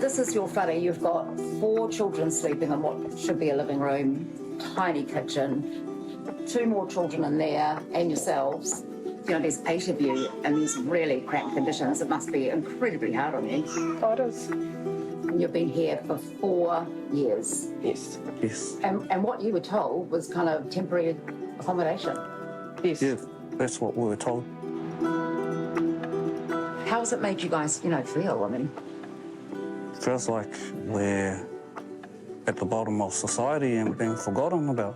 this is your whare. You've got 4 children sleeping in what should be a living room, tiny kitchen, 2 more children in there, and yourselves. You know, there's 8 of you in these really cramped conditions. It must be incredibly hard on you. Oh, it is. And you've been here for 4 years. Yes. Yes. And what you were told was kind of temporary accommodation. Yes. Yeah, that's what we were told. How has it made you guys, you know, feel? I mean, Feels like we're at the bottom of society and being forgotten about.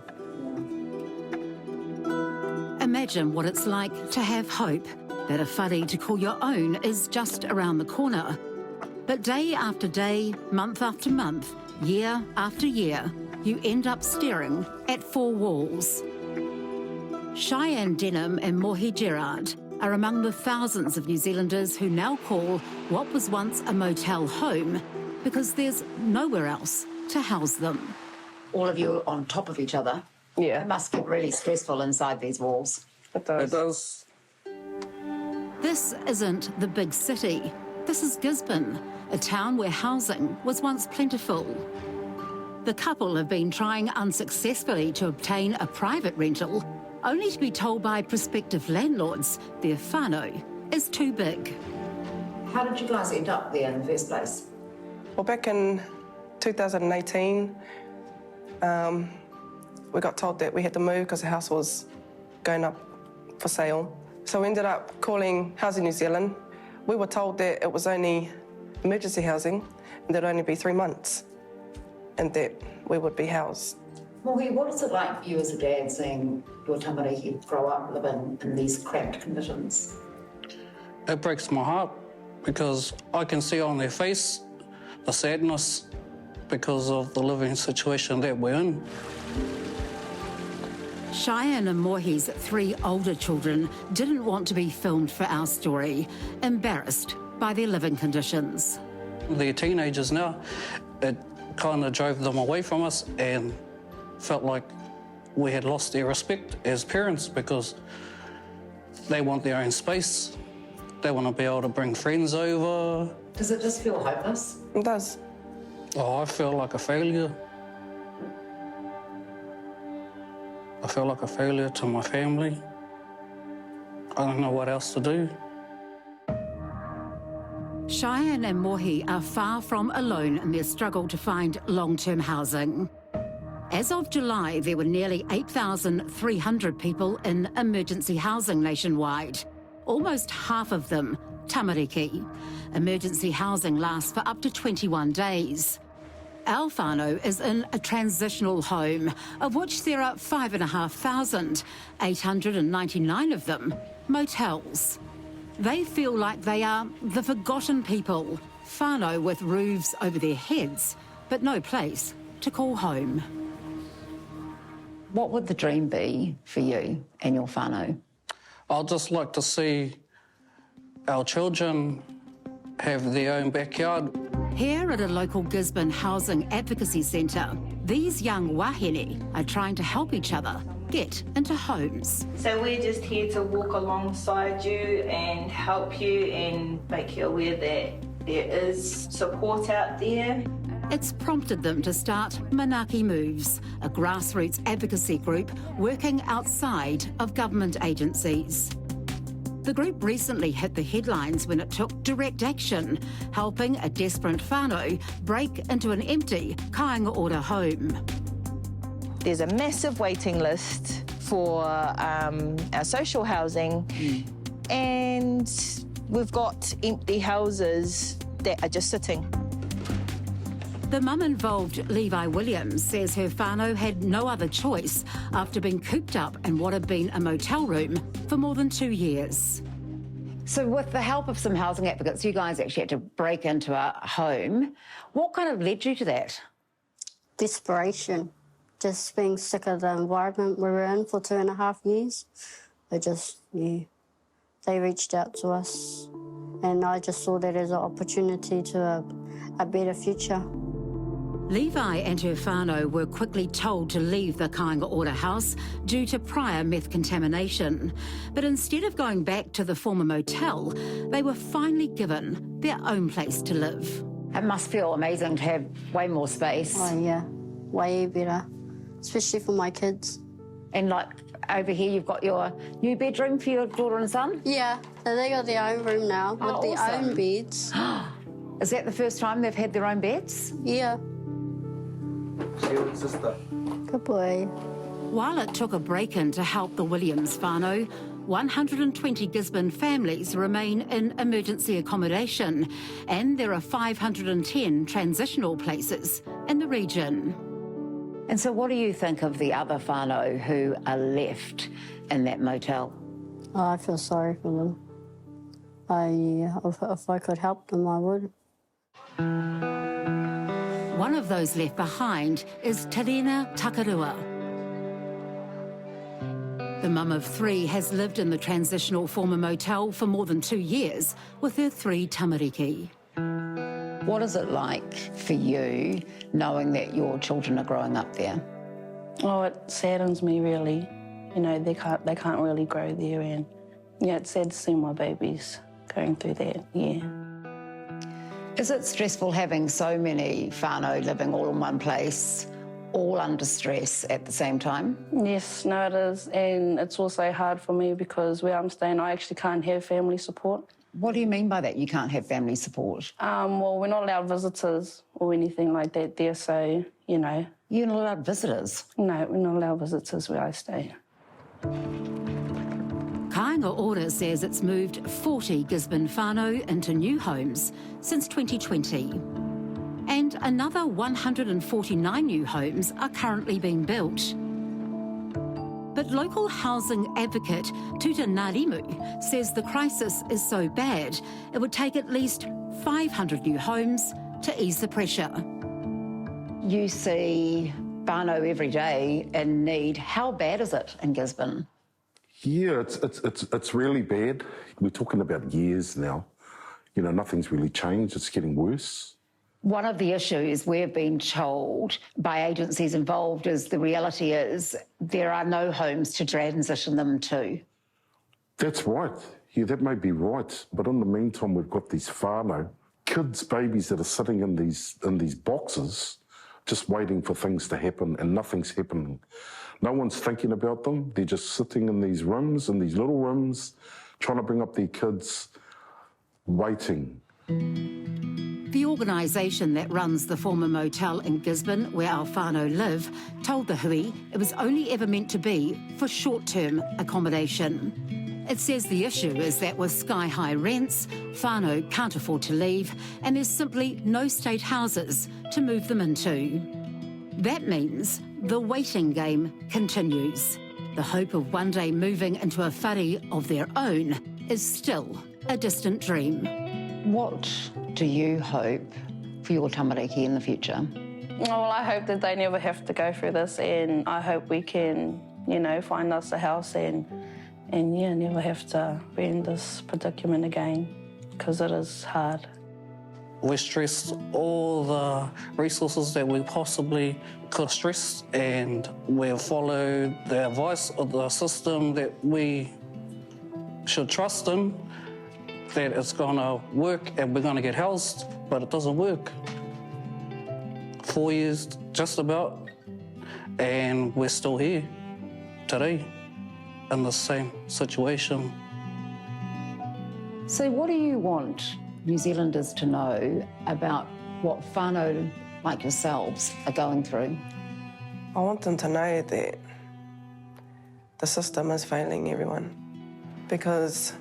Imagine what it's like to have hope that a whare to call your own is just around the corner. But day after day, month after month, year after year, you end up staring at 4 walls. Cheyenne Denhem and Mohi Gerrard are among the thousands of New Zealanders who now call what was once a motel home because there's nowhere else to house them. all of you on top of each other. Yeah. It must get really stressful inside these walls. It does. It does. This isn't the big city. This is Gisborne, a town where housing was once plentiful. The couple have been trying unsuccessfully to obtain a private rental, only to be told by prospective landlords their whānau is too big. How did you guys end up there in the first place? Well, back in 2018, we got told that we had to move because the house was going up for sale. So we ended up calling Housing New Zealand. We were told that it was only emergency housing and there'd only be 3 months and that we would be housed. Mohi, what is it like for you as a dad seeing your tamariki grow up living in these cramped conditions? It breaks my heart because I can see on their face the sadness because of the living situation that we're in. Cheyenne and Mohi's 3 older children didn't want to be filmed for our story, embarrassed by their living conditions. They're teenagers now. It kind of drove them away from us and felt like we had lost their respect as parents because they want their own space. They want to be able to bring friends over. Does it just feel hopeless? It does. Oh, I feel like a failure. I feel like a failure to my family. I don't know what else to do. Cheyenne and Mohi are far from alone in their struggle to find long-term housing. As of July, there were nearly 8,300 people in emergency housing nationwide, almost half of them tamariki. Emergency housing lasts for up to 21 days. Our whānau is in a transitional home, of which there are 5,500, 899 of them motels. They feel like they are the forgotten people, whānau with roofs over their heads, but no place to call home. What would the dream be for you and your whānau? I'd just like to see our children have their own backyard. Here at a local Gisborne Housing Advocacy Centre, these young wahine are trying to help each other get into homes. So we're just here to walk alongside you and help you and make you aware that there is support out there. It's prompted them to start Manaaki Moves, a grassroots advocacy group working outside of government agencies. The group recently hit the headlines when it took direct action, helping a desperate whānau break into an empty kāinga order home. There's a massive waiting list for our social housing, and we've got empty houses that are just sitting. The mum involved, Levi Williams, says her whānau had no other choice after being cooped up in what had been a motel room for more than 2 years. So with the help of some housing advocates, you guys actually had to break into a home. What kind of led you to that? Desperation. Just being sick of the environment we were in for 2.5 years. They just knew. They reached out to us, and I just saw that as an opportunity to a better future. Levi and her whānau were quickly told to leave the kāinga order house due to prior meth contamination. But instead of going back to the former motel, they were finally given their own place to live. It must feel amazing to have way more space. Oh, yeah, way better, especially for my kids. And like over here, you've got your new bedroom for your daughter and son? Yeah, so they got their own room now with their awesome. own beds. Is that the first time they've had their own beds? Yeah. Sister. Good boy. While it took a break-in to help the Williams whānau, 120 Gisborne families remain in emergency accommodation, and there are 510 transitional places in the region. And so what do you think of the other whānau who are left in that motel? Oh, I feel sorry for them. If I could help them, I would. One of those left behind is Te Rina Takarua. The mum of 3 has lived in the transitional former motel for more than 2 years with her 3 tamariki. What is it like for you knowing that your children are growing up there? Oh, it saddens me really. You know, they can't really grow there, and yeah, it's sad to see my babies going through that, yeah. Is it stressful having so many whānau living all in one place, all under stress at the same time? Yes, no, it is, and it's also hard for me because where I'm staying, I actually can't have family support. What do you mean by that, you can't have family support? Well, we're not allowed visitors or anything like that there, so, you know. You're not allowed visitors? No, we're not allowed visitors where I stay. Kāinga Ora says it's moved 40 Gisborne whānau into new homes since 2020. And another 149 new homes are currently being built. But local housing advocate Tuta Ngarimu says the crisis is so bad it would take at least 500 new homes to ease the pressure. You see whānau every day in need. How bad is it in Gisborne? Yeah, it's really bad. We're talking about years now. You know, nothing's really changed. It's getting worse. One of the issues we've been told by agencies involved is the reality is there are no homes to transition them to. That's right. Yeah, that may be right. But in the meantime, we've got these whānau, kids, babies that are sitting in these boxes, just waiting for things to happen, and nothing's happening. No one's thinking about them. They're just sitting in these rooms, in these little rooms, trying to bring up their kids, waiting. The organisation that runs the former motel in Gisborne, where our whānau live, told the hui it was only ever meant to be for short-term accommodation. It says the issue is that with sky-high rents, whānau can't afford to leave, and there's simply no state houses to move them into. That means the waiting game continues. The hope of one day moving into a whare of their own is still a distant dream. What do you hope for your tamariki in the future? Well, I hope that they never have to go through this, and I hope we can, you know, find us a house and yeah, never have to be in this predicament again, because it is hard. We stressed all the resources that we possibly could stress, and we followed the advice of the system that we should trust in, that it's going to work and we're going to get housed, but it doesn't work. 4 years just about, and we're still here today in the same situation. So what do you want New Zealanders to know about what whānau like yourselves are going through? I want them to know that the system is failing everyone, because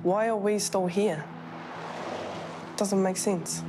why are we still here? Doesn't make sense.